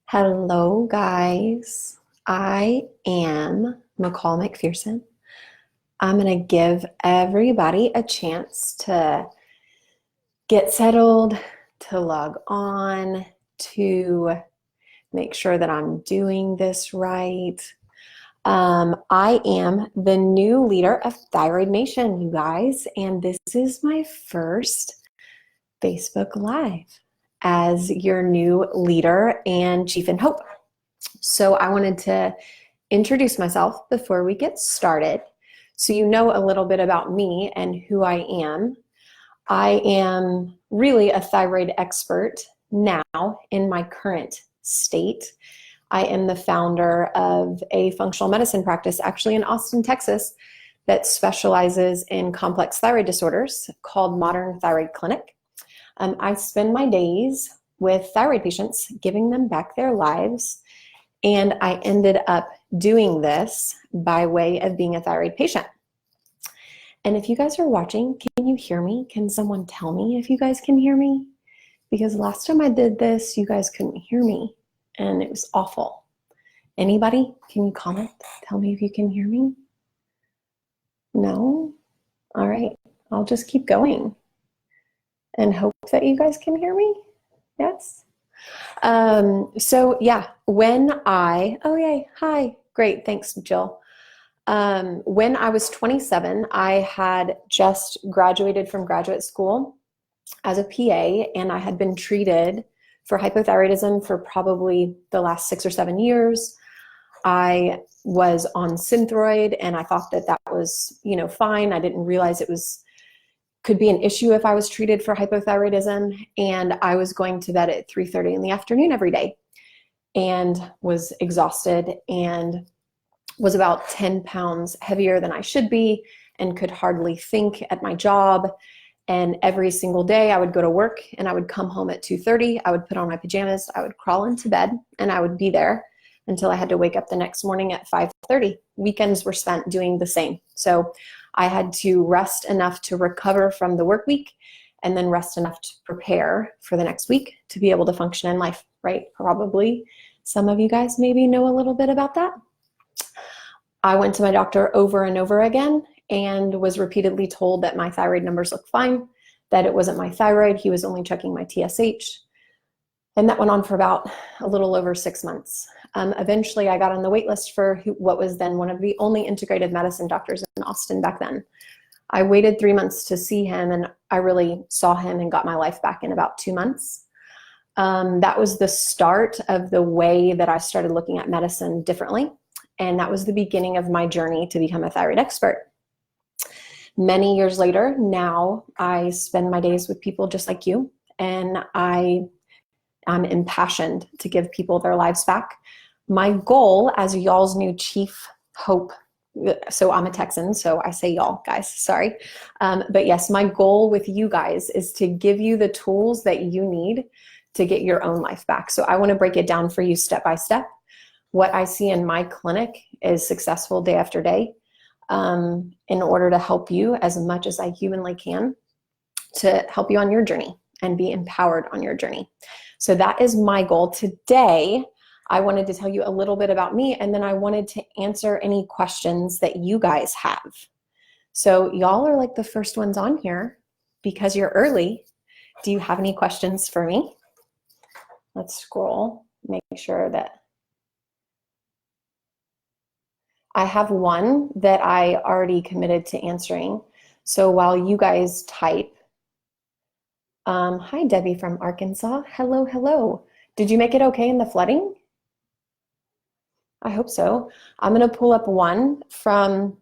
Hello, guys. I am McCall McPherson. I'm going to give everybody a chance to get settled, to log on, to make sure that I'm doing this right. I am the new leader of Thyroid Nation, you guys, and this is my first Facebook Live as your new leader and chief in hope. So I wanted to introduce myself before we get started so you know a little bit about me and who I am. I am really a thyroid expert now in my current state. I am the founder of a functional medicine practice actually in Austin, Texas, that specializes in complex thyroid disorders called Modern Thyroid Clinic. I spend my days with thyroid patients, giving them back their lives. And I ended up doing this by way of being a thyroid patient. And if you guys are watching, can you hear me? Can someone tell me if you guys can hear me? Because last time I did this, you guys couldn't hear me and it was awful. Anybody? Can you comment? Tell me if you can hear me. No? All right. I'll just keep going and hope that you guys can hear me. Yes. So yeah, oh yay, hi, great, thanks, Jill. When I was 27, I had just graduated from graduate school as a PA, and I had been treated for hypothyroidism for probably the last 6 or 7 years. I was on Synthroid, and I thought that that was, fine. I didn't realize could be an issue if I was treated for hypothyroidism, and I was going to bed at 3:30 in the afternoon every day and was exhausted and was about 10 pounds heavier than I should be and could hardly think at my job. And every single day I would go to work and I would come home at 2:30. I would put on my pajamas, I would crawl into bed, and I would be there until I had to wake up the next morning at 5:30. Weekends were spent doing the same. So I had to rest enough to recover from the work week and then rest enough to prepare for the next week to be able to function in life, right? Probably some of you guys maybe know a little bit about that. I went to my doctor over and over again and was repeatedly told that my thyroid numbers looked fine, that it wasn't my thyroid. He was only checking my TSH. And that went on for about a little over 6 months. Eventually, I got on the wait list for what was then one of the only integrated medicine doctors in Austin back then. I waited 3 months to see him, and I really saw him and got my life back in about 2 months. That was the start of the way that I started looking at medicine differently. And that was the beginning of my journey to become a thyroid expert. Many years later, now I spend my days with people just like you, and I'm impassioned to give people their lives back. My goal as y'all's new chief hope, so I'm a Texan, so I say y'all, guys, sorry. But yes, my goal with you guys is to give you the tools that you need to get your own life back. So I want to break it down for you step by step. What I see in my clinic is successful day after day, in order to help you as much as I humanly can to help you on your journey and be empowered on your journey. So that is my goal. Today, I wanted to tell you a little bit about me, and then I wanted to answer any questions that you guys have. So y'all are like the first ones on here because you're early. Do you have any questions for me? Let's scroll, make sure that I have one that I already committed to answering. So while you guys type, hi, Debbie from Arkansas. Hello, hello. Did you make it okay in the flooding? I hope so. I'm going to pull up one from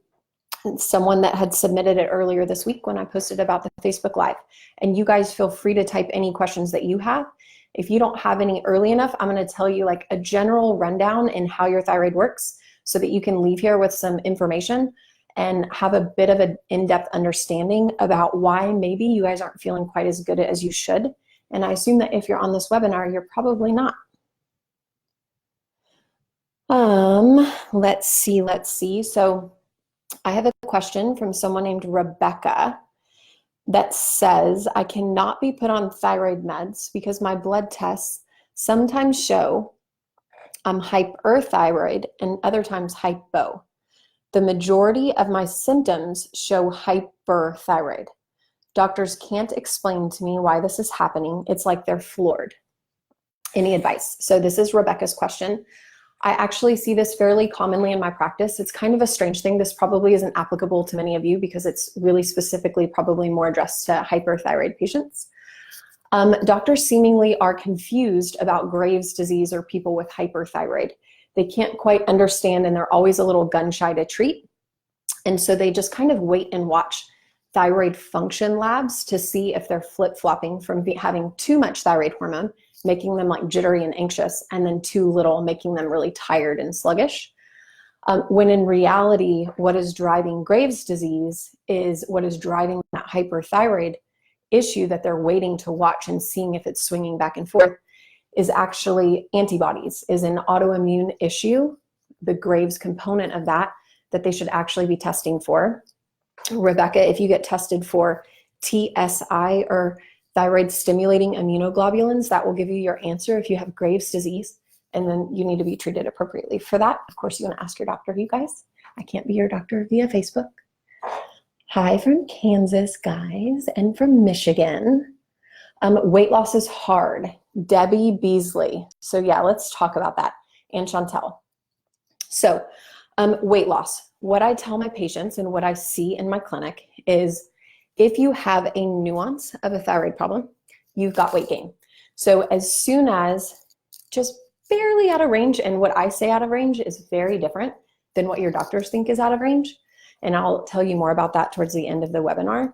someone that had submitted it earlier this week when I posted about the Facebook Live. And you guys feel free to type any questions that you have. If you don't have any early enough, I'm going to tell you like a general rundown in how your thyroid works so that you can leave here with some information and have a bit of an in-depth understanding about why maybe you guys aren't feeling quite as good as you should. And I assume that if you're on this webinar, you're probably not. Let's see. So I have a question from someone named Rebecca that says, I cannot be put on thyroid meds because my blood tests sometimes show I'm hyperthyroid and other times hypo. The majority of my symptoms show hyperthyroid. Doctors can't explain to me why this is happening. It's like they're floored. Any advice? So this is Rebecca's question. I actually see this fairly commonly in my practice. It's kind of a strange thing. This probably isn't applicable to many of you because it's really specifically probably more addressed to hyperthyroid patients. Doctors seemingly are confused about Graves' disease or people with hyperthyroid. They can't quite understand and they're always a little gun shy to treat. And so they just kind of wait and watch thyroid function labs to see if they're flip-flopping from having too much thyroid hormone, making them like jittery and anxious, and then too little, making them really tired and sluggish. When in reality, what is driving Graves' disease is what is driving that hyperthyroid issue that they're waiting to watch and seeing if it's swinging back and forth is actually antibodies, is an autoimmune issue, the Graves component of that they should actually be testing for. Rebecca, if you get tested for TSI or thyroid stimulating immunoglobulins, that will give you your answer if you have Graves' disease, and then you need to be treated appropriately for that. Of course, you want to ask your doctor, you guys. I can't be your doctor via Facebook. Hi from Kansas, guys, and from Michigan. Weight loss is hard. Debbie Beasley. So yeah, let's talk about that. And Chantel. So weight loss. What I tell my patients and what I see in my clinic is if you have a nuance of a thyroid problem, you've got weight gain. So as soon as just barely out of range, and what I say out of range is very different than what your doctors think is out of range. And I'll tell you more about that towards the end of the webinar.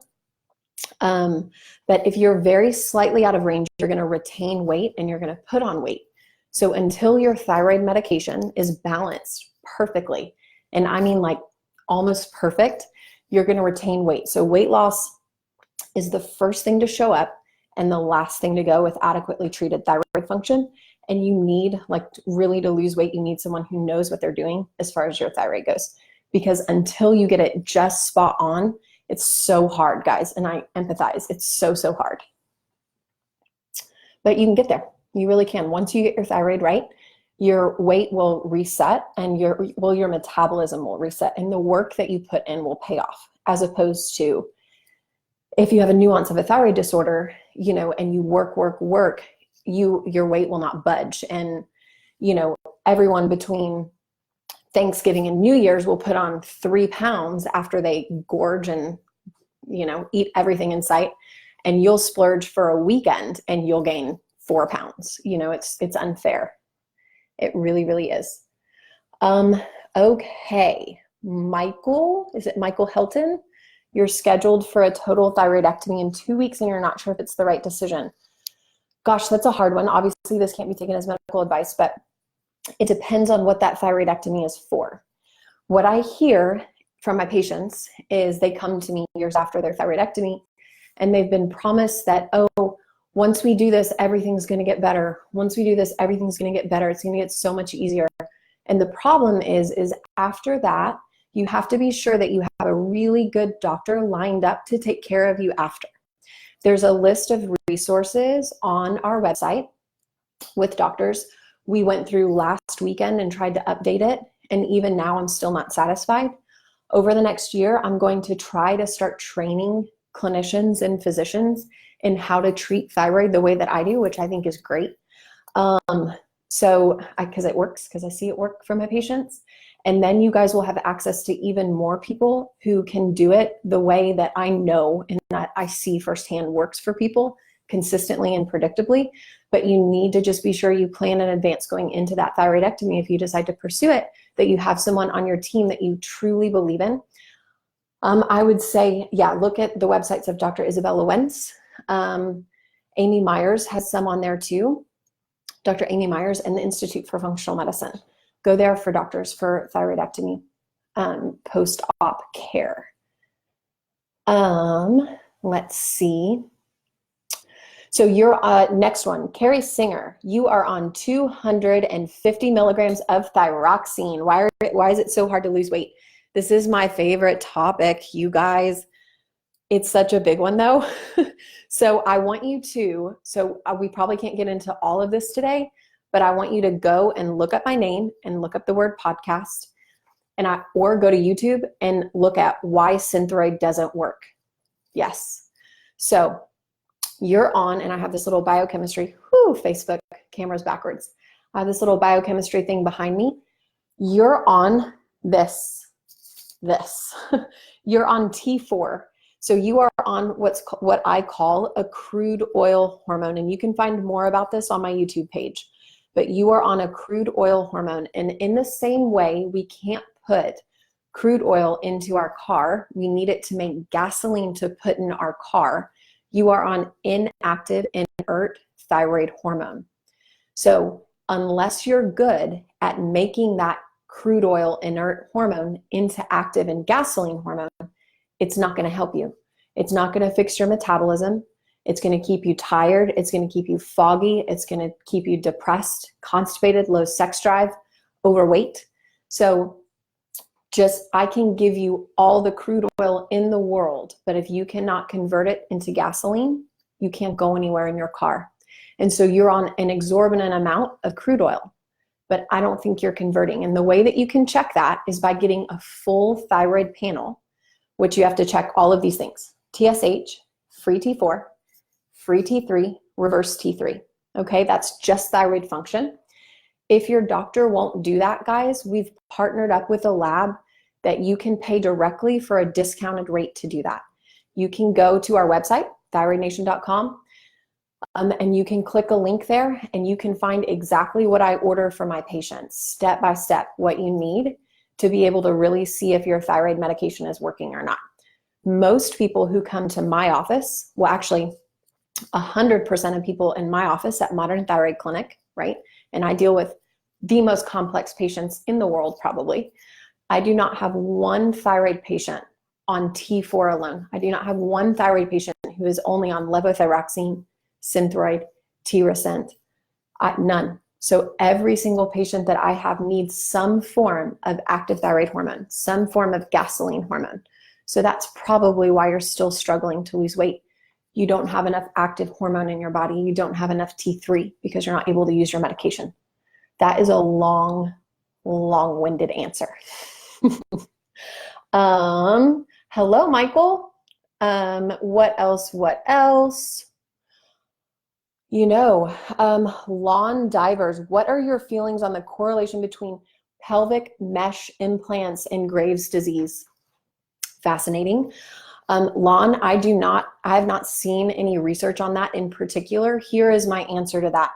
But if you're very slightly out of range, you're going to retain weight and you're going to put on weight. So until your thyroid medication is balanced perfectly, and I mean like almost perfect, you're going to retain weight. So weight loss is the first thing to show up and the last thing to go with adequately treated thyroid function. And you need, like, really to lose weight, you need someone who knows what they're doing as far as your thyroid goes. Because until you get it just spot on, it's so hard, guys. And I empathize. It's so, so hard. But you can get there. You really can. Once you get your thyroid right, your weight will reset and your metabolism will reset, and the work that you put in will pay off, as opposed to if you have a nuance of a thyroid disorder, you know, and you work, your weight will not budge. And, you know, everyone between Thanksgiving and New Year's will put on 3 pounds after they gorge and, you know, eat everything in sight, and you'll splurge for a weekend and you'll gain 4 pounds. You know, it's unfair. It really, really is. Okay. Michael, is it Michael Hilton? You're scheduled for a total thyroidectomy in 2 weeks and you're not sure if it's the right decision. Gosh, that's a hard one. Obviously, this can't be taken as medical advice, but it depends on what that thyroidectomy is for. What I hear from my patients is they come to me years after their thyroidectomy and they've been promised that, oh, once we do this, everything's going to get better. Once we do this, everything's going to get better. It's going to get so much easier. And the problem is after that, you have to be sure that you have a really good doctor lined up to take care of you after. There's a list of resources on our website with doctors. We went through last weekend and tried to update it, and even now I'm still not satisfied. Over the next year, I'm going to try to start training clinicians and physicians in how to treat thyroid the way that I do, which I think is great. Because it works, because I see it work for my patients. And then you guys will have access to even more people who can do it the way that I know and that I see firsthand works for people consistently and predictably. But you need to just be sure you plan in advance going into that thyroidectomy, if you decide to pursue it, that you have someone on your team that you truly believe in. I would say, yeah, look at the websites of Dr. Isabella Wentz. Amy Myers has some on there too. Dr. Amy Myers and the Institute for Functional Medicine. Go there for doctors for thyroidectomy post-op care. Let's see. So your next one, Carrie Singer, you are on 250 milligrams of thyroxine. Why is it so hard to lose weight? This is my favorite topic, you guys. It's such a big one though. So I want you to, we probably can't get into all of this today, but I want you to go and look up my name and look up the word podcast, or go to YouTube and look at why Synthroid doesn't work. Yes. So you're on, and I have this little biochemistry, Facebook camera's backwards. I have this little biochemistry thing behind me. You're on this. You're on T4. So you are on what I call a crude oil hormone. And you can find more about this on my YouTube page. But you are on a crude oil hormone. And in the same way, we can't put crude oil into our car. We need it to make gasoline to put in our car. You are on inactive, inert thyroid hormone. So unless you're good at making that crude oil inert hormone into active and gasoline hormone, it's not going to help you. It's not going to fix your metabolism. It's going to keep you tired. It's going to keep you foggy. It's going to keep you depressed, constipated, low sex drive, overweight. So I can give you all the crude oil in the world, but if you cannot convert it into gasoline, you can't go anywhere in your car. And so you're on an exorbitant amount of crude oil, but I don't think you're converting. And the way that you can check that is by getting a full thyroid panel, which you have to check all of these things: TSH, free T4, free T3, reverse T3. Okay, that's just thyroid function. If your doctor won't do that, guys, we've partnered up with a lab that you can pay directly for a discounted rate to do that. You can go to our website, thyroidnation.com, and you can click a link there and you can find exactly what I order for my patients, step by step, what you need to be able to really see if your thyroid medication is working or not. Most people who come to my office, well, actually 100% of people in my office at Modern Thyroid Clinic, right? And I deal with the most complex patients in the world, probably. I do not have one thyroid patient on T4 alone. I do not have one thyroid patient who is only on levothyroxine, Synthroid, T-Resent, none. So every single patient that I have needs some form of active thyroid hormone, some form of gasoline hormone. So that's probably why you're still struggling to lose weight. You don't have enough active hormone in your body. You don't have enough T3 because you're not able to use your medication. That is a long-winded answer. Hello, Michael. What else? Lawn divers, what are your feelings on the correlation between pelvic mesh implants and Graves' disease? Fascinating. Lawn, I have not seen any research on that in particular. Here is my answer to that.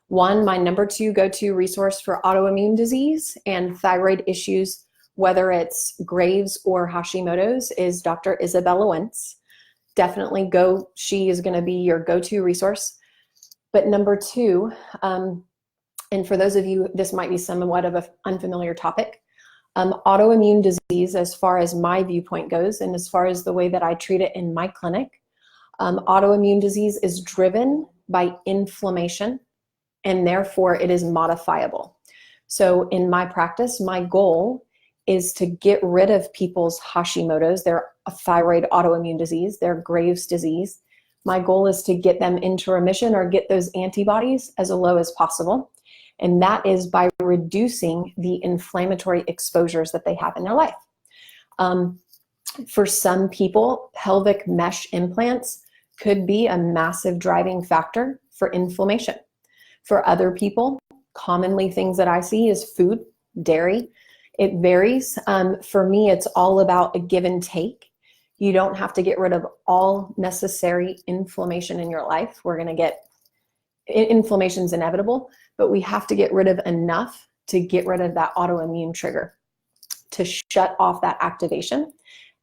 One, my number 2 go-to resource for autoimmune disease and thyroid issues, whether it's Graves' or Hashimoto's, is Dr. Isabella Wentz. Definitely go. She is going to be your go-to resource. But number 2, and for those of you, this might be somewhat of an unfamiliar topic, autoimmune disease, as far as my viewpoint goes, and as far as the way that I treat it in my clinic, autoimmune disease is driven by inflammation, and therefore it is modifiable. So in my practice, my goal is to get rid of people's Hashimoto's, their thyroid autoimmune disease, their Graves' disease. My goal is to get them into remission or get those antibodies as low as possible. And that is by reducing the inflammatory exposures that they have in their life. For some people, pelvic mesh implants could be a massive driving factor for inflammation. For other people, commonly things that I see is food, dairy. It varies. For me, it's all about a give and take. You don't have to get rid of all necessary inflammation in your life. Inflammation's inevitable, but we have to get rid of enough to get rid of that autoimmune trigger, to shut off that activation.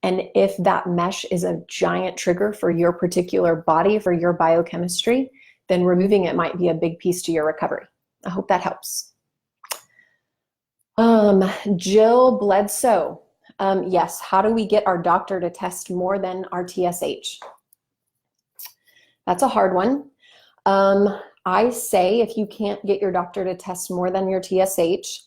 And if that mesh is a giant trigger for your particular body, for your biochemistry, then removing it might be a big piece to your recovery. I hope that helps. Jill Bledsoe. Yes, how do we get our doctor to test more than our TSH? That's a hard one. I say if you can't get your doctor to test more than your TSH,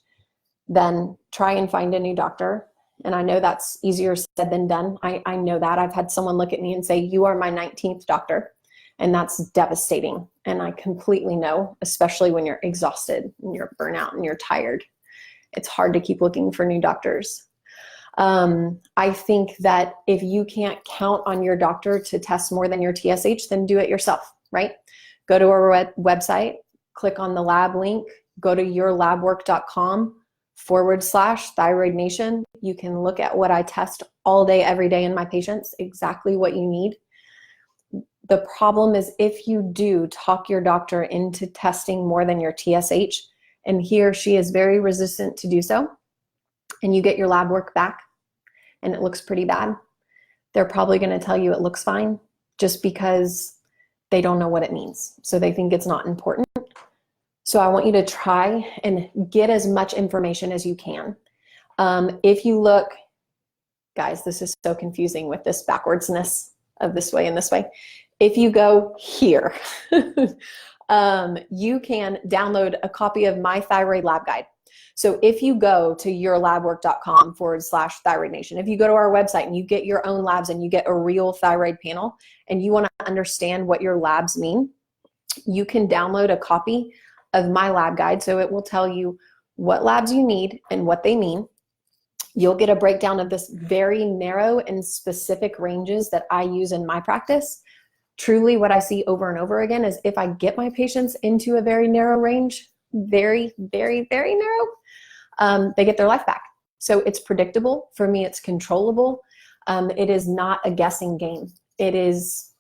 then try and find a new doctor. And I know that's easier said than done. I know that. I've had someone look at me and say, you are my 19th doctor. And that's devastating. And I completely know, especially when you're exhausted and you're burnout and you're tired, it's hard to keep looking for new doctors. I think that if you can't count on your doctor to test more than your TSH, then do it yourself, right? Go to our website, click on the lab link, go to yourlabwork.com/Thyroid Nation. You can look at what I test all day, every day in my patients, exactly what you need. The problem is if you do talk your doctor into testing more than your TSH, and he or she is very resistant to do so, and you get your lab work back and it looks pretty bad, they're probably going to tell you it looks fine just because they don't know what it means. So they think it's not important. So I want you to try and get as much information as you can. If you look, guys, this is so confusing with this backwardsness of this way and this way. If you go here, you can download a copy of my thyroid lab guide. So if you go to yourlabwork.com/Thyroid Nation, if you go to our website and you get your own labs and you get a real thyroid panel and you want to understand what your labs mean, you can download a copy of my lab guide. So it will tell you what labs you need and what they mean. You'll get a breakdown of this very narrow and specific ranges that I use in my practice. Truly what I see over and over again is if I get my patients into a very narrow range, very, very, very narrow, they get their life back. So it's predictable. For me, it's controllable. It is not a guessing game. It is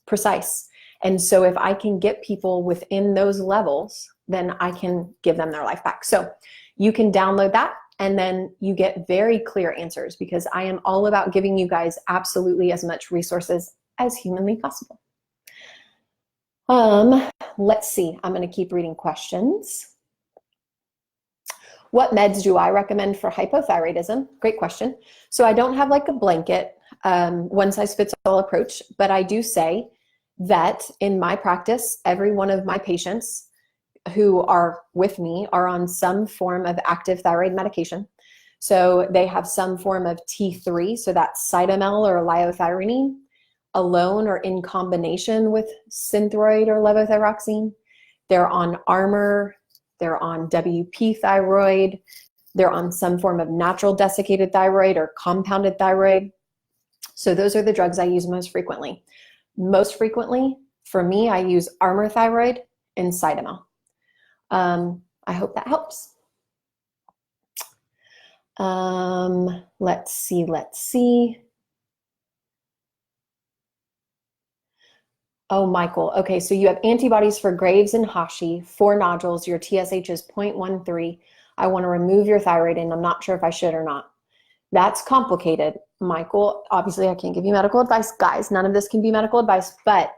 precise. And so if I can get people within those levels, then I can give them their life back. So you can download that and then you get very clear answers because I am all about giving you guys absolutely as much resources as humanly possible. Let's see. I'm going to keep reading questions. What meds do I recommend for hypothyroidism? Great question. So I don't have like a blanket, one size fits all approach, but I do say that in my practice, every one of my patients who are with me are on some form of active thyroid medication. So they have some form of T3, so that's Cytomel or liothyronine, alone or in combination with Synthroid or levothyroxine. They're on Armour, they're on WP thyroid, they're on some form of natural desiccated thyroid or compounded thyroid. So those are the drugs I use most frequently. Most frequently, for me, I use Armour thyroid and Cytomel. I hope that helps. Let's see. Oh, Michael. Okay, so you have antibodies for Graves and Hashi, 4 nodules. Your TSH is 0.13. I want to remove your thyroid, and I'm not sure if I should or not. That's complicated, Michael. Obviously, I can't give you medical advice. Guys, none of this can be medical advice, but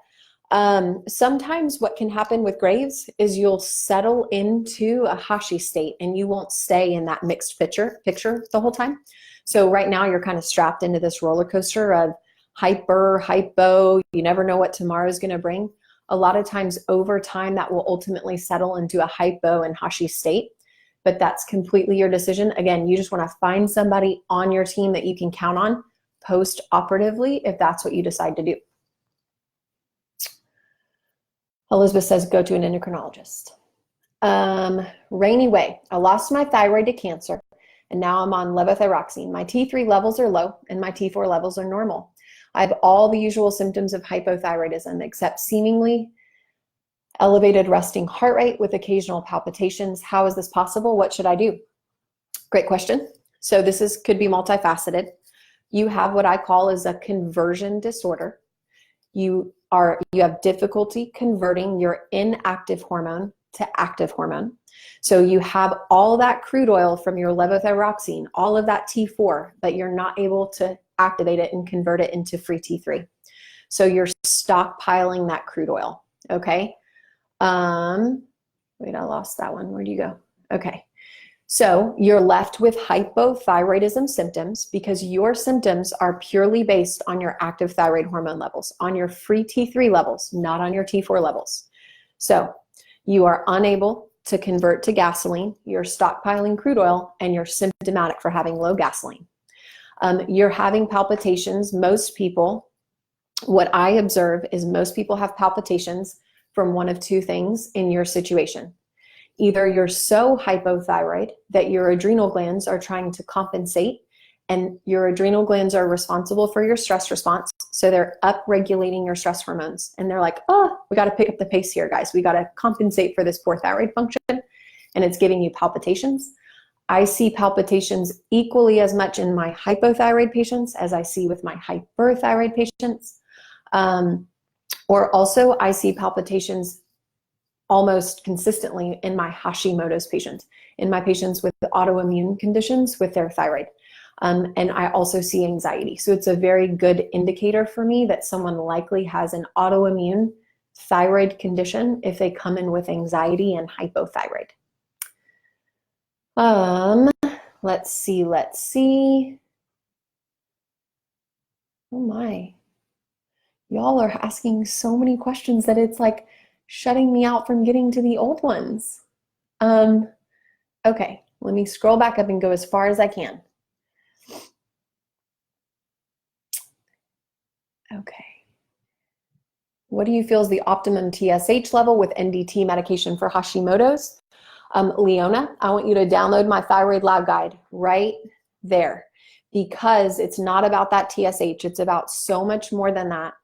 sometimes what can happen with Graves is you'll settle into a Hashi state, and you won't stay in that mixed picture the whole time. So right now, you're kind of strapped into this roller coaster of hypo, you never know what tomorrow is going to bring. A lot of times over time that will ultimately settle into a hypo and Hashi state, but that's completely your decision. Again, you just want to find somebody on your team that you can count on post-operatively if that's what you decide to do. Elizabeth says, go to an endocrinologist. Rainy Way, I lost my thyroid to cancer and now I'm on levothyroxine. My T3 levels are low and my T4 levels are normal. I have all the usual symptoms of hypothyroidism except seemingly elevated resting heart rate with occasional palpitations. How is this possible? What should I do? Great question. So this could be multifaceted. You have what I call is a conversion disorder. You have difficulty converting your inactive hormone to active hormone. So you have all that crude oil from your levothyroxine, all of that T4, but you're not able to activate it and convert it into free T3. So you're stockpiling that crude oil, okay? Wait, I lost that one. Where'd you go? Okay. So you're left with hypothyroidism symptoms because your symptoms are purely based on your active thyroid hormone levels, on your free T3 levels, not on your T4 levels. So you are unable to convert to gasoline, you're stockpiling crude oil, and you're symptomatic for having low gasoline. You're having palpitations. Most people, what I observe is most people have palpitations from one of two things in your situation. Either you're so hypothyroid that your adrenal glands are trying to compensate, and your adrenal glands are responsible for your stress response. So they're upregulating your stress hormones. And they're like, oh, we got to pick up the pace here, guys. We got to compensate for this poor thyroid function. And it's giving you palpitations. I see palpitations equally as much in my hypothyroid patients as I see with my hyperthyroid patients. Or also I see palpitations almost consistently in my Hashimoto's patients, in my patients with autoimmune conditions with their thyroid. And I also see anxiety. So it's a very good indicator for me that someone likely has an autoimmune thyroid condition if they come in with anxiety and hypothyroid. Let's see. Oh my. Y'all are asking so many questions that it's like shutting me out from getting to the old ones. Okay, let me scroll back up and go as far as I can. Okay. What do you feel is the optimum TSH level with NDT medication for Hashimoto's? Leona, I want you to download my thyroid lab guide right there, because it's not about that TSH. It's about so much more than that.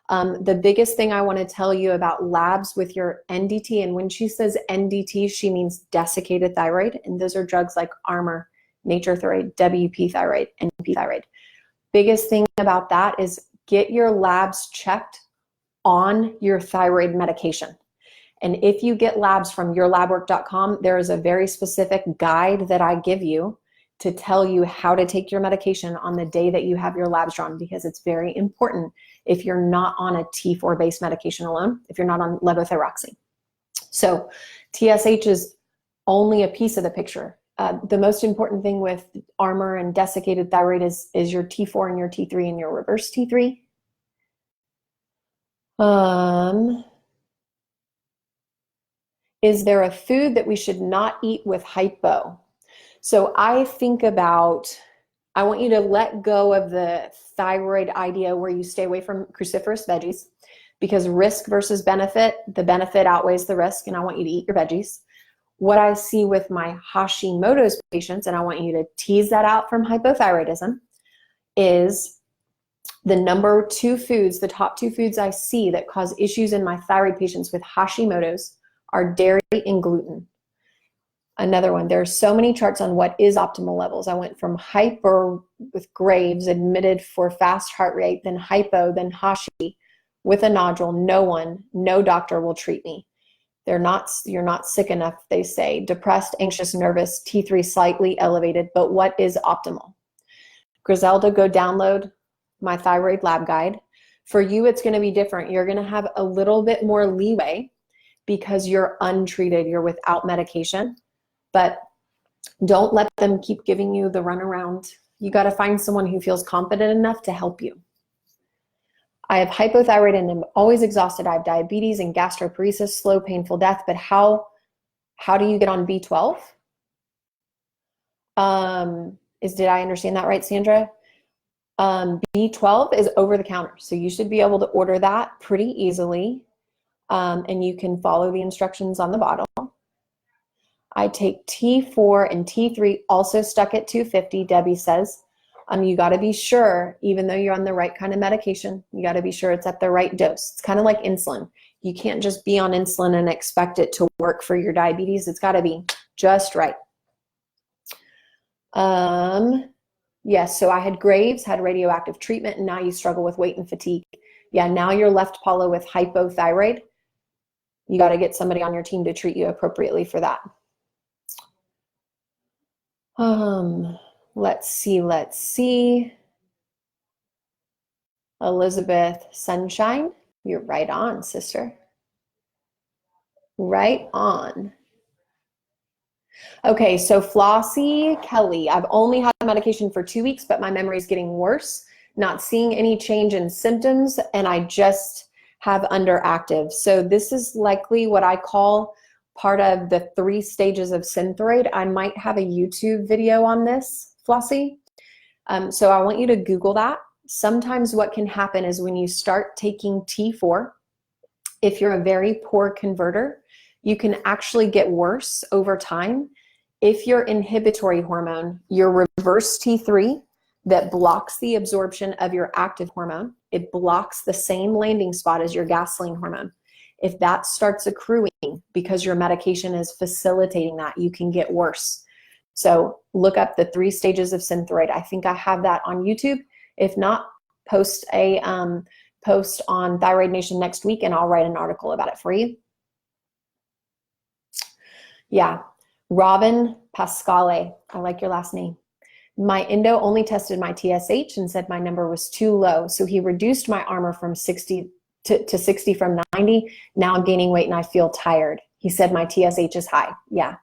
The biggest thing I want to tell you about labs with your NDT, and when she says NDT, she means desiccated thyroid, and those are drugs like Armour, Nature Thyroid, WP Thyroid, NP Thyroid. Biggest thing about that is get your labs checked on your thyroid medication. And if you get labs from yourlabwork.com, there is a very specific guide that I give you to tell you how to take your medication on the day that you have your labs drawn, because it's very important if you're not on a T4 based medication alone, if you're not on levothyroxine. So TSH is only a piece of the picture. The most important thing with Armour and desiccated thyroid is your T4 and your T3 and your reverse T3. Is there a food that we should not eat with hypo? So I think about, I want you to let go of the thyroid idea where you stay away from cruciferous veggies, because risk versus benefit, the benefit outweighs the risk, and I want you to eat your veggies. What I see with my Hashimoto's patients, and I want you to tease that out from hypothyroidism, is the number two foods, the top two foods I see that cause issues in my thyroid patients with Hashimoto's are dairy and gluten. Another one, there are so many charts on what is optimal levels. I went from hyper with Graves, admitted for fast heart rate, then hypo, then Hashi with a nodule. No doctor will treat me. You're not sick enough, they say. Depressed, anxious, nervous, T3 slightly elevated, but what is optimal? Griselda, go download my thyroid lab guide. For you, it's going to be different. You're going to have a little bit more leeway because you're untreated, you're without medication. But don't let them keep giving you the runaround. You got to find someone who feels competent enough to help you. I have hypothyroid and am always exhausted. I have diabetes and gastroparesis, slow, painful death. But how do you get on B12? Did I understand that right, Sandra? B12 is over the counter. So you should be able to order that pretty easily. And you can follow the instructions on the bottle. I take T4 and T3 also stuck at 250, Debbie says. You got to be sure, even though you're on the right kind of medication, you got to be sure it's at the right dose. It's kind of like insulin. You can't just be on insulin and expect it to work for your diabetes. It's got to be just right. Yes, so I had Graves, had radioactive treatment, and now you struggle with weight and fatigue. Yeah, now you're left, Paula, with hypothyroid. You got to get somebody on your team to treat you appropriately for that. Let's see. Elizabeth Sunshine, you're right on, sister. Right on. Okay, so Flossie Kelly, I've only had medication for 2 weeks, but my memory is getting worse, not seeing any change in symptoms, and I just have underactive. So this is likely what I call part of the 3 stages of Synthroid. I might have a YouTube video on this, Flossie. So I want you to Google that. Sometimes what can happen is when you start taking T4, If you're a very poor converter, you can actually get worse over time if your inhibitory hormone, your reverse T3 that blocks the absorption of your active hormone, it blocks the same landing spot as your gasoline hormone. If that starts accruing because your medication is facilitating that, you can get worse. So look up the 3 stages of Synthroid. I think I have that on YouTube. If not, post a post on Thyroid Nation next week and I'll write an article about it for you. Yeah, Robin Pascale, I like your last name. My endo only tested my TSH and said my number was too low. So he reduced my armor from 60 to 60 from 90. Now I'm gaining weight and I feel tired. He said my TSH is high. Yeah.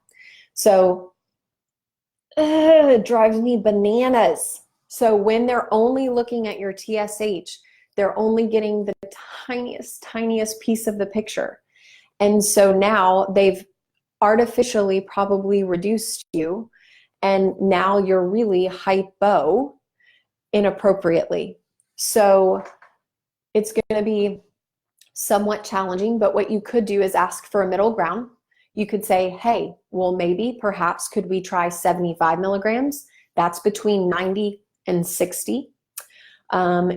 So it drives me bananas. So when they're only looking at your TSH, they're only getting the tiniest piece of the picture. And so now they've artificially probably reduced you, and now you're really hypo inappropriately. So it's going to be somewhat challenging, but what you could do is ask for a middle ground. You could say, hey, well, maybe perhaps could we try 75 milligrams? That's between 90 and 60.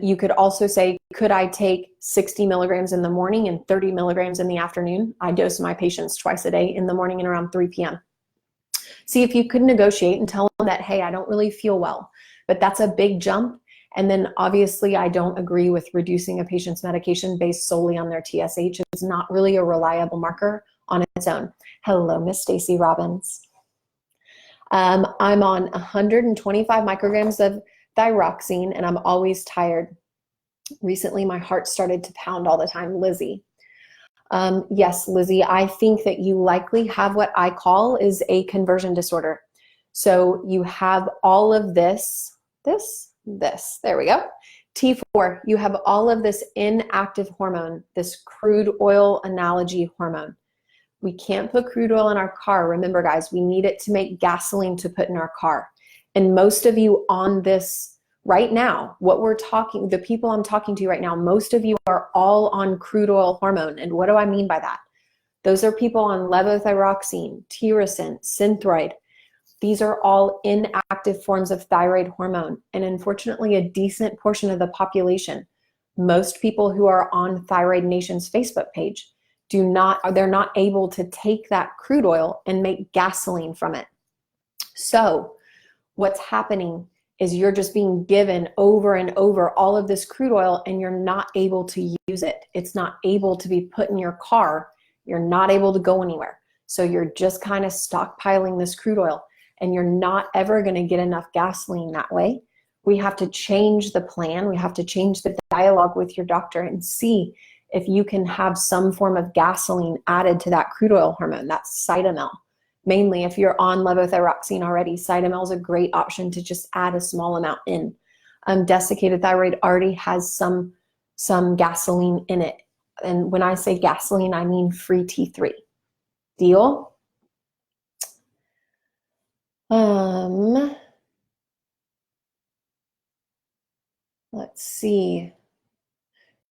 You could also say, could I take 60 milligrams in the morning and 30 milligrams in the afternoon? I dose my patients twice a day, in the morning and around 3 p.m. See if you could negotiate and tell them that, hey, I don't really feel well, but that's a big jump. And then obviously I don't agree with reducing a patient's medication based solely on their TSH. It's not really a reliable marker on its own. Hello, Miss Stacy Robbins. I'm on 125 micrograms of thyroxine and I'm always tired. Recently, my heart started to pound all the time. Lizzie. Yes, Lizzie, I think that you likely have what I call is a conversion disorder. So you have all of this, there we go. T4, you have all of this inactive hormone, this crude oil analogy hormone. We can't put crude oil in our car. Remember, guys, we need it to make gasoline to put in our car. And most of you on this right now, the people I'm talking to right now, most of you are all on crude oil hormone. And what do I mean by that? Those are people on levothyroxine, tyrosine, Synthroid. These are all inactive forms of thyroid hormone. And unfortunately, a decent portion of the population, most people who are on Thyroid Nation's Facebook page, they're not able to take that crude oil and make gasoline from it. So what's happening is you're just being given over and over all of this crude oil and you're not able to use it. It's not able to be put in your car. You're not able to go anywhere. So you're just kind of stockpiling this crude oil and you're not ever going to get enough gasoline that way. We have to change the plan. We have to change the dialogue with your doctor and see if you can have some form of gasoline added to that crude oil hormone. That's Cytomel. Mainly if you're on levothyroxine already, Cytomel is a great option to just add a small amount in. Desiccated thyroid already has some gasoline in it. And when I say gasoline, I mean free T3. Deal? Let's see.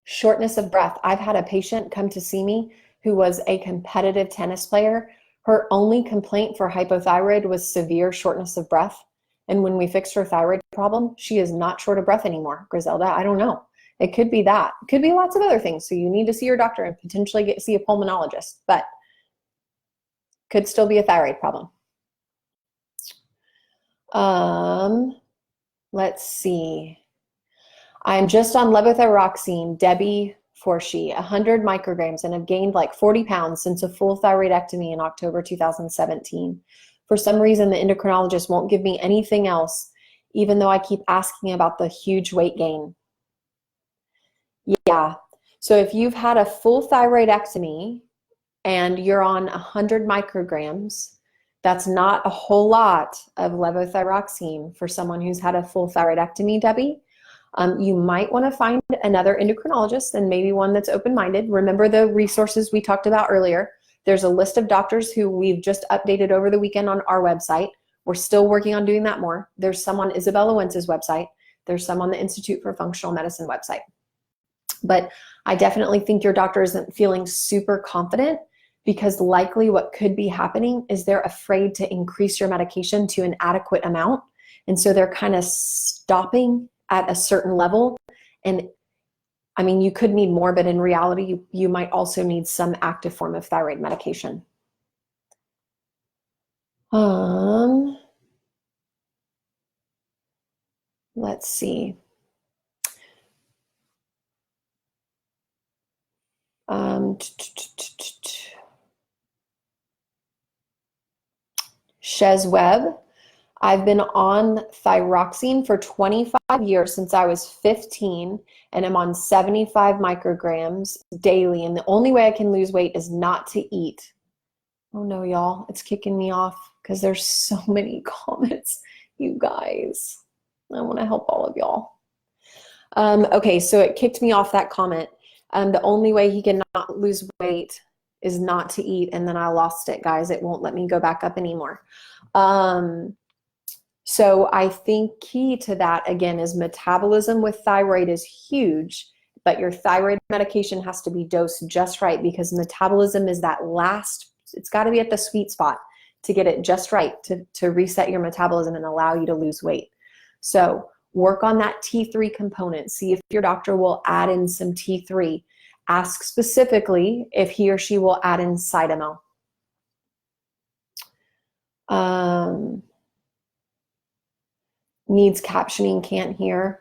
Shortness of breath. I've had a patient come to see me who was a competitive tennis player. Her only complaint for hypothyroid was severe shortness of breath. And when we fixed her thyroid problem, she is not short of breath anymore. Griselda, I don't know. It could be that. It could be lots of other things. So you need to see your doctor and potentially see a pulmonologist, but could still be a thyroid problem. Let's see. I'm just on levothyroxine, Debbie Forshee, 100 micrograms, and have gained like 40 pounds since a full thyroidectomy in October 2017. For some reason, the endocrinologist won't give me anything else, even though I keep asking about the huge weight gain. Yeah, so if you've had a full thyroidectomy and you're on 100 micrograms, that's not a whole lot of levothyroxine for someone who's had a full thyroidectomy, Debbie. You might want to find another endocrinologist and maybe one that's open-minded. Remember the resources we talked about earlier. There's a list of doctors who we've just updated over the weekend on our website. We're still working on doing that more. There's some on Isabella Wentz's website. There's some on the Institute for Functional Medicine website. But I definitely think your doctor isn't feeling super confident, because likely what could be happening is they're afraid to increase your medication to an adequate amount. And so they're kind of stopping at a certain level. And I mean, you could need more, but in reality, you might also need some active form of thyroid medication. Let's see. Shez Webb. I've been on thyroxine for 25 years, since I was 15, and I'm on 75 micrograms daily. And the only way I can lose weight is not to eat. Oh no, y'all, it's kicking me off because there's so many comments, you guys. I want to help all of y'all. Okay, so it kicked me off that comment. The only way he cannot lose weight is not to eat, and then I lost it, guys. It won't let me go back up anymore. So I think key to that, again, is metabolism with thyroid is huge, but your thyroid medication has to be dosed just right, because metabolism is that last, it's got to be at the sweet spot to get it just right to reset your metabolism and allow you to lose weight. So work on that T3 component. See if your doctor will add in some T3. Ask specifically if he or she will add in Cytomel. Needs captioning, can't hear.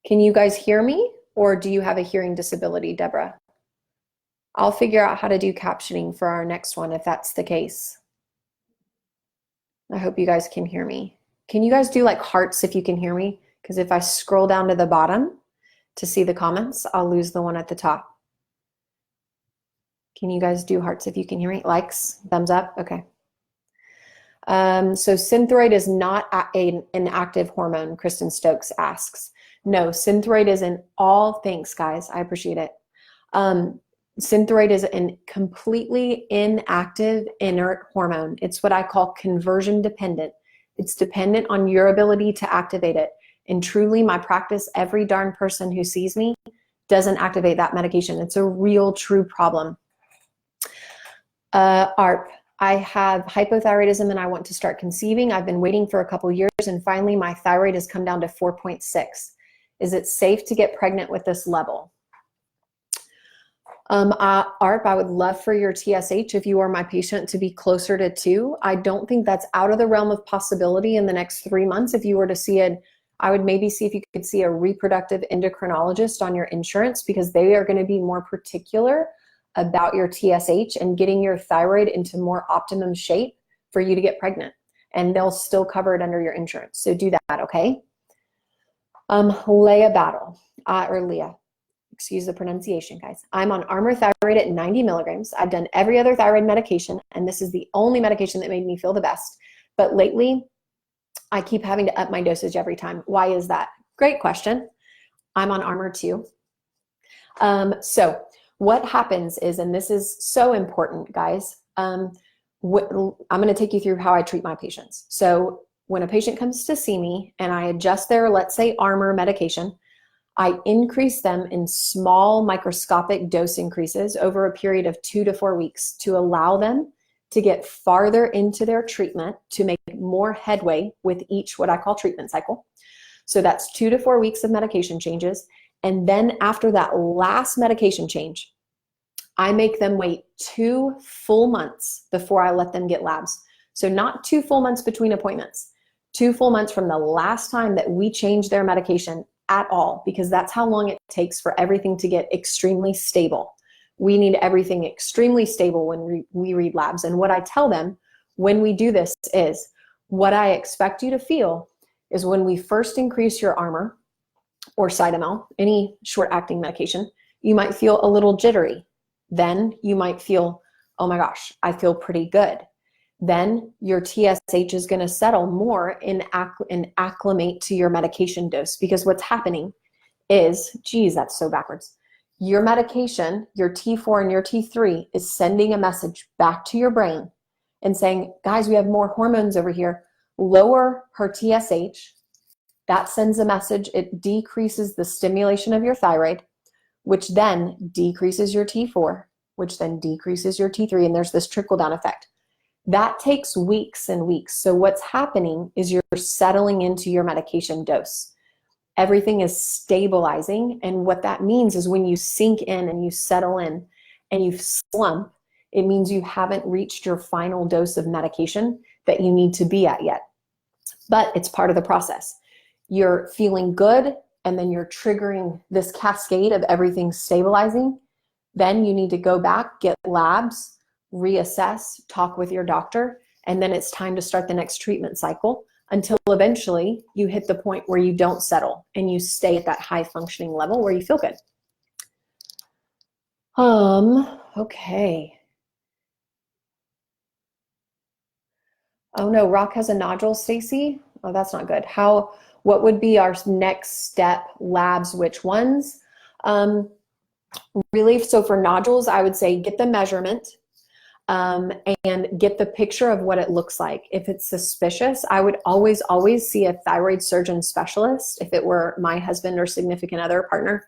Can you guys hear me, or do you have a hearing disability, Deborah? I'll figure out how to do captioning for our next one if that's the case. I hope you guys can hear me. Can you guys do like hearts if you can hear me? Because if I scroll down to the bottom to see the comments, I'll lose the one at the top. Can you guys do hearts if you can hear me? Likes, thumbs up, okay. So Synthroid is not an active hormone, Kristen Stokes asks. No, Synthroid is an all, thanks guys, I appreciate it. Synthroid is a completely inactive, inert hormone. It's what I call conversion dependent. It's dependent on your ability to activate it. And truly, my practice, every darn person who sees me doesn't activate that medication. It's a real, true problem. ARP. I have hypothyroidism and I want to start conceiving. I've been waiting for a couple years, and finally my thyroid has come down to 4.6. Is it safe to get pregnant with this level? ARP, I would love for your TSH, if you are my patient, to be closer to 2. I don't think that's out of the realm of possibility in the next 3 months. If you were to see it, I would maybe see if you could see a reproductive endocrinologist on your insurance, because they are going to be more particular about your TSH and getting your thyroid into more optimum shape for you to get pregnant. And they'll still cover it under your insurance. So do that, okay? Leah Battle, or Leah, excuse the pronunciation, guys. I'm on Armour Thyroid at 90 milligrams. I've done every other thyroid medication, and this is the only medication that made me feel the best. But lately, I keep having to up my dosage every time. Why is that? Great question. I'm on Armour too. So what happens is, and this is so important, guys, I'm going to take you through how I treat my patients. So when a patient comes to see me and I adjust their, let's say, Armour medication, I increase them in small microscopic dose increases over a period of 2 to 4 weeks to allow them to get farther into their treatment, to make more headway with each what I call treatment cycle. So that's 2 to 4 weeks of medication changes. And then after that last medication change, I make them wait 2 full months before I let them get labs. So not 2 full months between appointments, 2 full months from the last time that we change their medication at all, because that's how long it takes for everything to get extremely stable. We need everything extremely stable when we read labs. And what I tell them when we do this is, what I expect you to feel is when we first increase your Armour or Cytomel, any short-acting medication, you might feel a little jittery. Then you might feel, oh my gosh, I feel pretty good. Then your TSH is going to settle more and acclimate to your medication dose, because what's happening is, geez, that's so backwards. Your medication, your T4 and your T3 is sending a message back to your brain and saying, guys, we have more hormones over here. Lower her TSH. That sends a message. It decreases the stimulation of your thyroid. which then decreases your T4, which then decreases your T3, and there's this trickle-down effect. That takes weeks and weeks. So what's happening is you're settling into your medication dose. Everything is stabilizing, and what that means is when you sink in and you settle in and you slump, it means you haven't reached your final dose of medication that you need to be at yet. But it's part of the process. You're feeling good, and then you're triggering this cascade of everything stabilizing. Then you need to go back, get labs, reassess, talk with your doctor, and then it's time to start the next treatment cycle until eventually you hit the point where you don't settle and you stay at that high functioning level where you feel good. Okay. Oh no, Rock has a nodule, Stacy. Oh, that's not good. What would be our next step? Labs, which ones? Really, so for nodules, I would say get the measurement and get the picture of what it looks like. If it's suspicious, I would always see a thyroid surgeon specialist. If it were my husband or significant other, partner,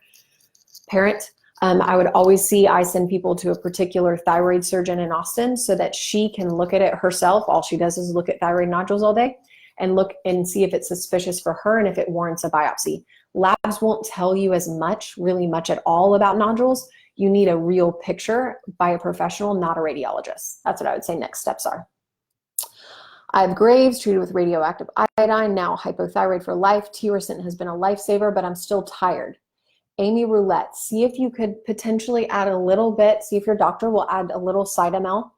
parent, I send people to a particular thyroid surgeon in Austin so that she can look at it herself. All she does is look at thyroid nodules all day and look and see if it's suspicious for her and if it warrants a biopsy. Labs won't tell you really much at all about nodules. You need a real picture by a professional, not a radiologist. That's what I would say next steps are. I have Graves, treated with radioactive iodine, now hypothyroid for life. Tyrosine has been a lifesaver, but I'm still tired. Amy Roulette, see if you could potentially add a little bit, see if your doctor will add a little Cytomel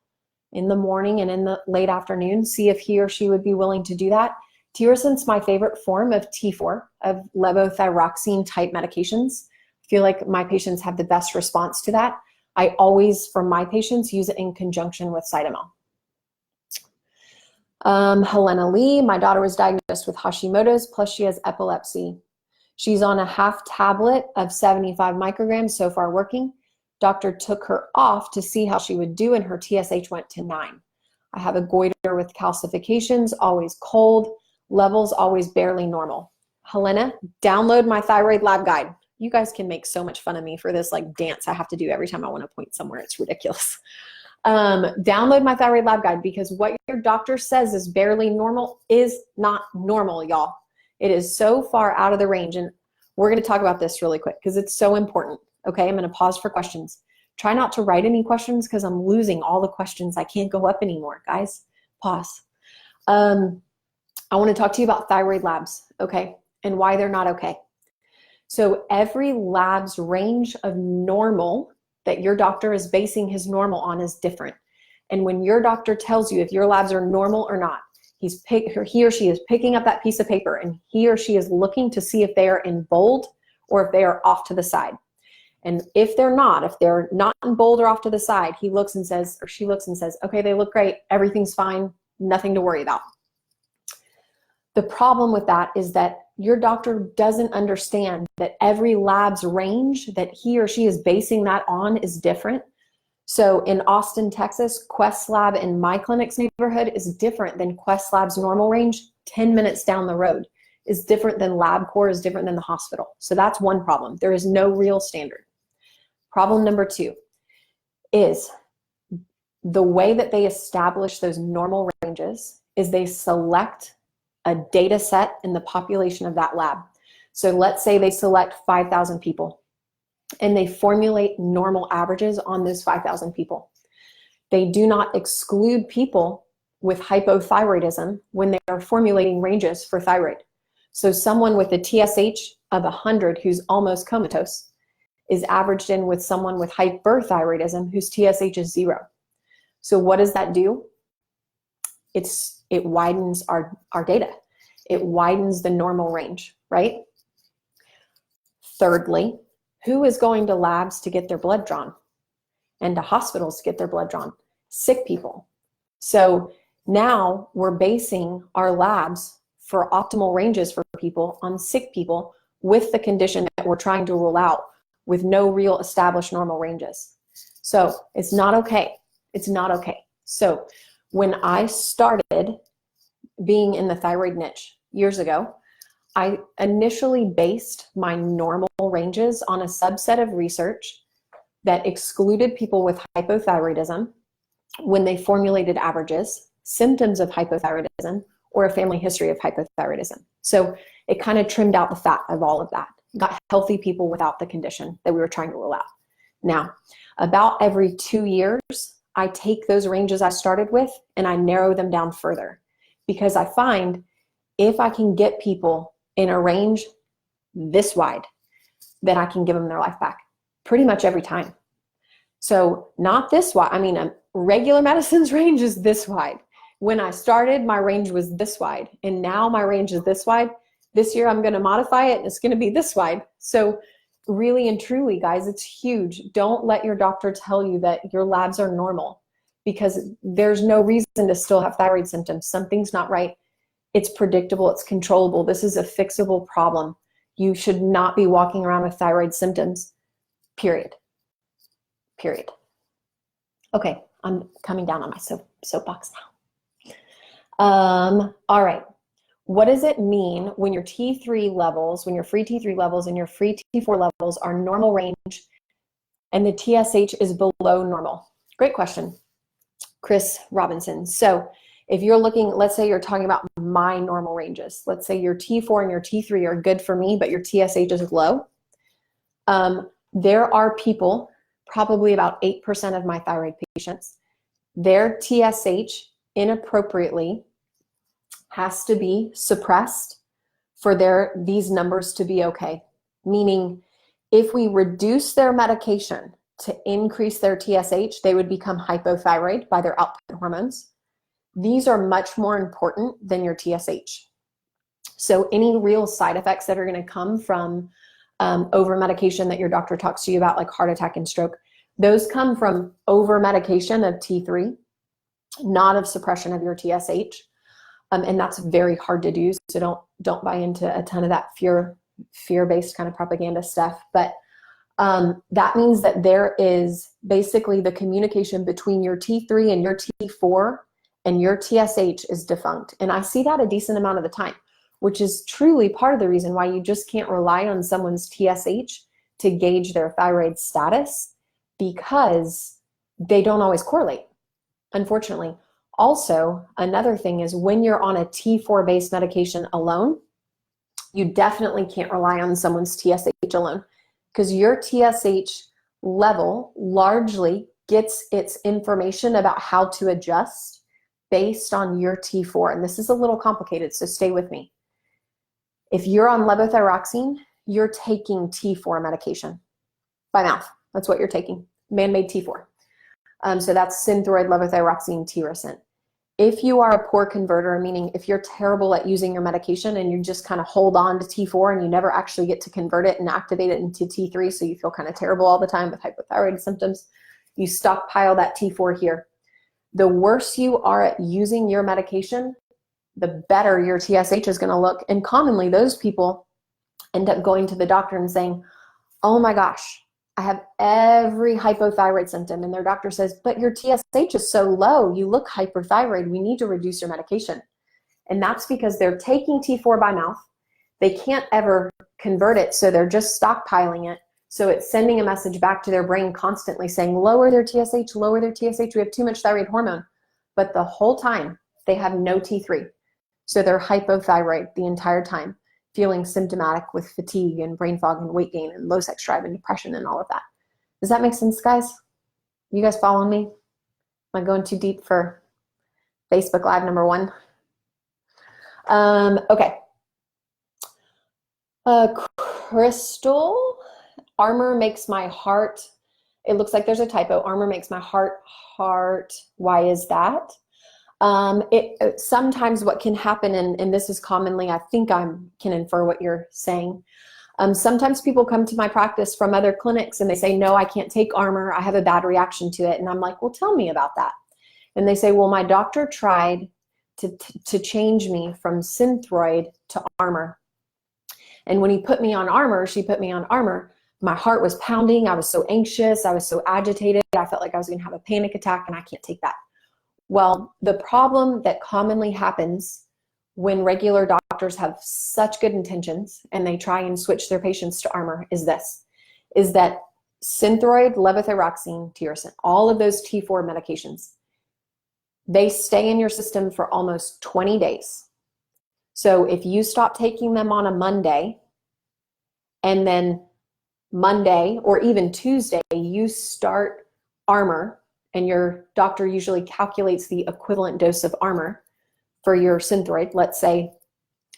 in the morning and in the late afternoon. See if he or she would be willing to do that. Tyrosine's my favorite form of T4, of levothyroxine type medications. I feel like my patients have the best response to that. I always, for my patients, use it in conjunction with Cytomel. Helena Lee, my daughter was diagnosed with Hashimoto's, plus she has epilepsy. She's on a half tablet of 75 micrograms, so far working. Doctor took her off to see how she would do, and her TSH went to 9. I have a goiter with calcifications, always cold, levels always barely normal. Helena, download my thyroid lab guide. You guys can make so much fun of me for this like dance I have to do every time I want to point somewhere. It's ridiculous. Download my thyroid lab guide, because what your doctor says is barely normal is not normal, y'all. It is so far out of the range, and we're going to talk about this really quick because it's so important. Okay, I'm going to pause for questions. Try not to write any questions because I'm losing all the questions. I can't go up anymore, guys. Pause. I want to talk to you about thyroid labs, okay, and why they're not okay. So every lab's range of normal that your doctor is basing his normal on is different. And when your doctor tells you if your labs are normal or not, he or she is picking up that piece of paper, and he or she is looking to see if they are in bold or if they are off to the side. And if they're not in bold or off to the side, he looks and says, or she looks and says, okay, they look great, everything's fine, nothing to worry about. The problem with that is that your doctor doesn't understand that every lab's range that he or she is basing that on is different. So in Austin, Texas, Quest Lab in my clinic's neighborhood is different than Quest Lab's normal range 10 minutes down the road, is different than LabCorp, is different than the hospital. So that's one problem. There is no real standard. Problem number 2 is the way that they establish those normal ranges is they select a data set in the population of that lab. So let's say they select 5,000 people and they formulate normal averages on those 5,000 people. They do not exclude people with hypothyroidism when they are formulating ranges for thyroid. So someone with a TSH of 100 who's almost comatose is averaged in with someone with hyperthyroidism whose TSH is 0. So what does that do? It widens our data. It widens the normal range, right? Thirdly, who is going to labs to get their blood drawn and to hospitals to get their blood drawn? Sick people. So now we're basing our labs for optimal ranges for people on sick people with the condition that we're trying to rule out with no real established normal ranges. So it's not okay. It's not okay. So when I started being in the thyroid niche years ago, I initially based my normal ranges on a subset of research that excluded people with hypothyroidism when they formulated averages, symptoms of hypothyroidism, or a family history of hypothyroidism. So it kind of trimmed out the fat of all of that, got healthy people without the condition that we were trying to rule out. Now, about every 2 years, I take those ranges I started with and I narrow them down further, because I find if I can get people in a range this wide, then I can give them their life back pretty much every time. So not this wide. I mean, regular medicine's range is this wide. When I started, my range was this wide, and now my range is this wide. This year, I'm going to modify it, and it's going to be this wide. So really and truly, guys, it's huge. Don't let your doctor tell you that your labs are normal, because there's no reason to still have thyroid symptoms. Something's not right. It's predictable. It's controllable. This is a fixable problem. You should not be walking around with thyroid symptoms, period. Period. Okay, I'm coming down on my soapbox now. All right. What does it mean when your T3 levels, when your free T3 levels and your free T4 levels are normal range and the TSH is below normal? Great question, Chris Robinson. So if you're looking, let's say you're talking about my normal ranges. Let's say your T4 and your T3 are good for me, but your TSH is low. There are people, probably about 8% of my thyroid patients, their TSH inappropriately has to be suppressed for these numbers to be okay. Meaning, if we reduce their medication to increase their TSH, they would become hypothyroid by their output hormones. These are much more important than your TSH. So any real side effects that are going to come from over medication that your doctor talks to you about, like heart attack and stroke, those come from over medication of T3, not of suppression of your TSH. And that's very hard to do. So don't buy into a ton of that fear-based kind of propaganda stuff. But that means that there is basically the communication between your T3 and your T4 and your TSH is defunct. And I see that a decent amount of the time, which is truly part of the reason why you just can't rely on someone's TSH to gauge their thyroid status, because they don't always correlate, unfortunately. Also, another thing is when you're on a T4 based medication alone, you definitely can't rely on someone's TSH alone, because your TSH level largely gets its information about how to adjust based on your T4. And this is a little complicated, so stay with me. If you're on levothyroxine, you're taking T4 medication by mouth. That's what you're taking, man-made T4. So that's Synthroid, levothyroxine, Tirosint. If you are a poor converter, meaning if you're terrible at using your medication and you just kind of hold on to T4 and you never actually get to convert it and activate it into T3, so you feel kind of terrible all the time with hypothyroid symptoms, you stockpile that T4 here. The worse you are at using your medication, the better your TSH is going to look. And commonly those people end up going to the doctor and saying, oh my gosh, I have every hypothyroid symptom. And their doctor says, but your TSH is so low, you look hyperthyroid, we need to reduce your medication. And that's because they're taking T4 by mouth. They can't ever convert it, so they're just stockpiling it. So it's sending a message back to their brain constantly saying, lower their TSH, lower their TSH, we have too much thyroid hormone. But the whole time, they have no T3. So they're hypothyroid the entire time, feeling symptomatic with fatigue and brain fog and weight gain and low sex drive and depression and all of that. Does that make sense, guys? You guys following me? Am I going too deep for Facebook Live number 1? Okay. Crystal, armor makes my heart, it looks like there's a typo. Armor makes my heart. Why is that? Sometimes what can happen, and this is commonly, I think I can infer what you're saying. Sometimes people come to my practice from other clinics and they say, no, I can't take armor. I have a bad reaction to it. And I'm like, well, tell me about that. And they say, well, my doctor tried to change me from Synthroid to armor. And when he put me on armor, she put me on armor, my heart was pounding. I was so anxious. I was so agitated. I felt like I was going to have a panic attack, and I can't take that. Well, the problem that commonly happens when regular doctors have such good intentions and they try and switch their patients to Armour is that Synthroid, levothyroxine, tyrosine, all of those T4 medications, they stay in your system for almost 20 days. So if you stop taking them on a Monday, and then Monday or even Tuesday, you start Armour, and your doctor usually calculates the equivalent dose of Armour for your Synthroid. Let's say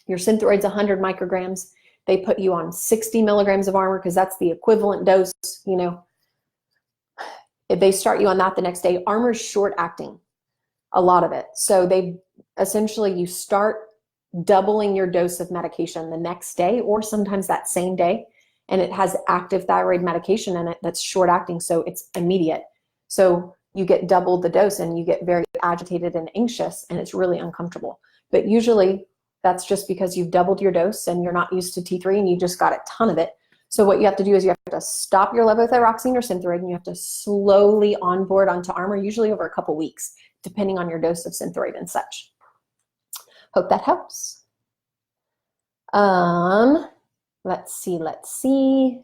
your Synthroid's 100 micrograms. They put you on 60 milligrams of Armour because that's the equivalent dose, you know. If they start you on that the next day, Armour's short acting, a lot of it. So they essentially, you start doubling your dose of medication the next day or sometimes that same day. And it has active thyroid medication in it that's short acting. So it's immediate. So you get double the dose and you get very agitated and anxious and it's really uncomfortable. But usually that's just because you've doubled your dose and you're not used to T3 and you just got a ton of it. So what you have to do is you have to stop your levothyroxine or Synthroid and you have to slowly onboard onto Armour, usually over a couple weeks, depending on your dose of Synthroid and such. Hope that helps. Let's see.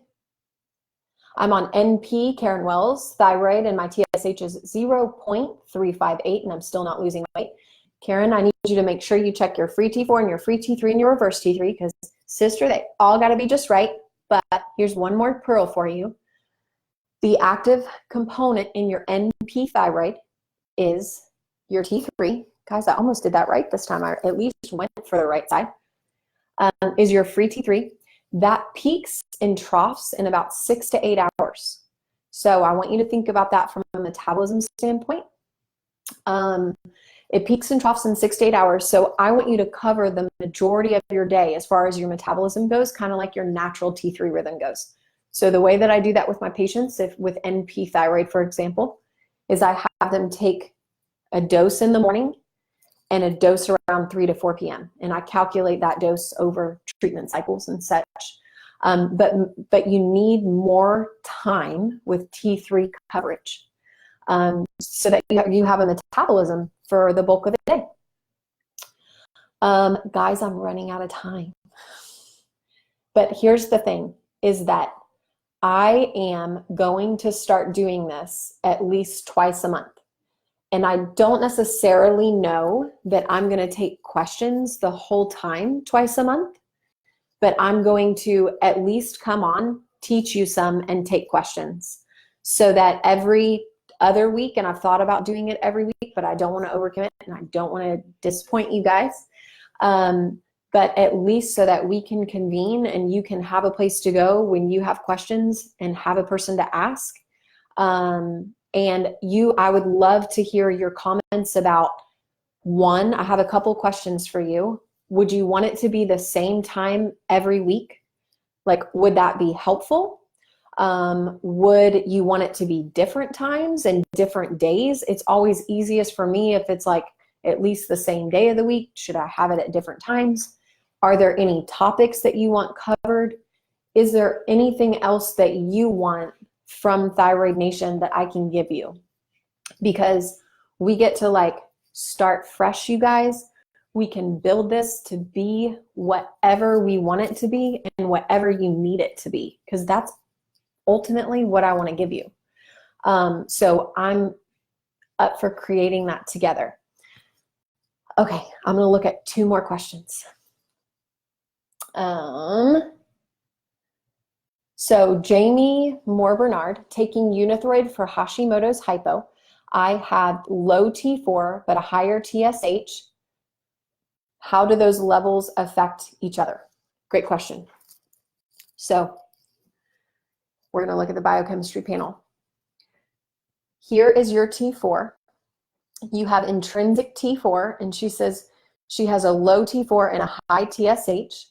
I'm on NP, Karen Wells, thyroid, and my TSH is 0.358, and I'm still not losing weight. Karen, I need you to make sure you check your free T4 and your free T3 and your reverse T3 because, sister, they all got to be just right. But here's one more pearl for you. The active component in your NP thyroid is your T3. Guys, I almost did that right this time. I at least went for the right side. Is your free T3. That peaks and troughs in about 6 to 8 hours. So I want you to think about that from a metabolism standpoint. It peaks and troughs in 6 to 8 hours. So I want you to cover the majority of your day as far as your metabolism goes, kind of like your natural T3 rhythm goes. So the way that I do that with my patients, if with NP thyroid, for example, is I have them take a dose in the morning and a dose around 3 to 4 p.m. And I calculate that dose over treatment cycles and such. But you need more time with T3 coverage so that you have a metabolism for the bulk of the day. Guys, I'm running out of time. But here's the thing, is that I am going to start doing this at least twice a month. And I don't necessarily know that I'm going to take questions the whole time twice a month, but I'm going to at least come on, teach you some, and take questions so that every other week, and I've thought about doing it every week, but I don't want to overcommit and I don't want to disappoint you guys. But at least so that we can convene and you can have a place to go when you have questions and have a person to ask. And I would love to hear your comments about, one, I have a couple questions for you. Would you want it to be the same time every week? Like, would that be helpful? Would you want it to be different times and different days? It's always easiest for me if it's like at least the same day of the week. Should I have it at different times? Are there any topics that you want covered? Is there anything else that you want from Thyroid Nation that I can give you? Because we get to like start fresh, you guys. We can build this to be whatever we want it to be and whatever you need it to be, because that's ultimately what I want to give you. So I'm up for creating that together. Okay, I'm going to look at 2 more questions. So Jamie Moore Bernard, taking Unithroid for Hashimoto's hypo. I have low T4 but a higher TSH. How do those levels affect each other? Great question. So we're going to look at the biochemistry panel. Here is your T4. You have intrinsic T4, and she says she has a low T4 and a high TSH.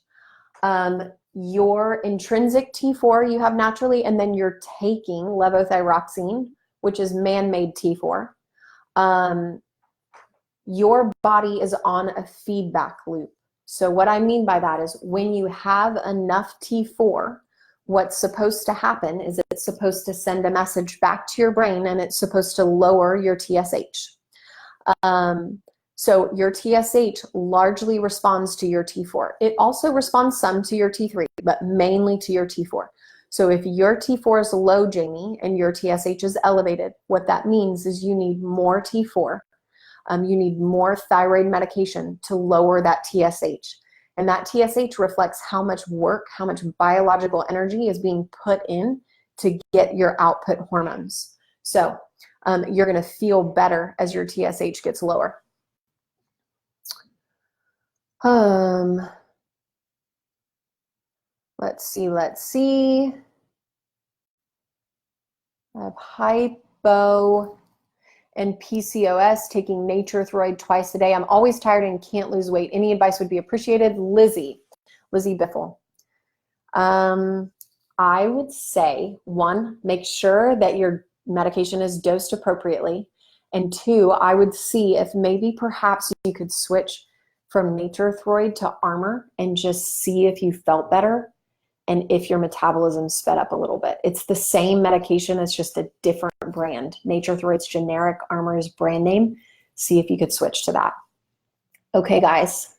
Your intrinsic T4 you have naturally, and then you're taking levothyroxine, which is man-made T4. Your body is on a feedback loop. So what I mean by that is when you have enough T4, what's supposed to happen is it's supposed to send a message back to your brain and it's supposed to lower your TSH. So your TSH largely responds to your T4. It also responds some to your T3, but mainly to your T4. So if your T4 is low, Jamie, and your TSH is elevated, what that means is you need more T4. You need more thyroid medication to lower that TSH. And that TSH reflects how much work, how much biological energy is being put in to get your output hormones. So you're going to feel better as your TSH gets lower. Let's see. I have hypo and PCOS, taking Nature Thyroid twice a day. I'm always tired and can't lose weight. Any advice would be appreciated. Lizzie Biffle. I would say, 1, make sure that your medication is dosed appropriately. And 2, I would see if maybe perhaps you could switch from Nature Thyroid to Armor and just see if you felt better and if your metabolism sped up a little bit. It's the same medication, it's just a different brand. Nature Thyroid's generic, Armor is brand name. See if you could switch to that. Okay, guys.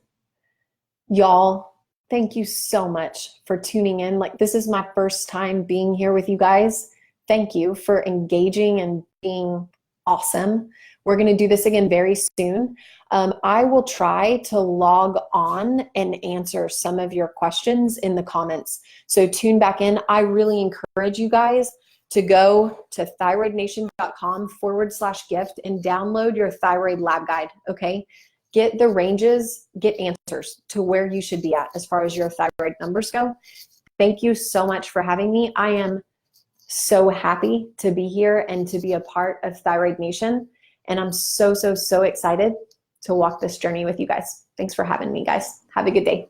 Y'all, thank you so much for tuning in. Like, this is my first time being here with you guys. Thank you for engaging and being awesome. We're going to do this again very soon. I will try to log on and answer some of your questions in the comments. So tune back in. I really encourage you guys to go to thyroidnation.com/gift and download your thyroid lab guide. Okay. Get the ranges, get answers to where you should be at as far as your thyroid numbers go. Thank you so much for having me. I am so happy to be here and to be a part of Thyroid Nation. And I'm so excited to walk this journey with you guys. Thanks for having me, guys. Have a good day.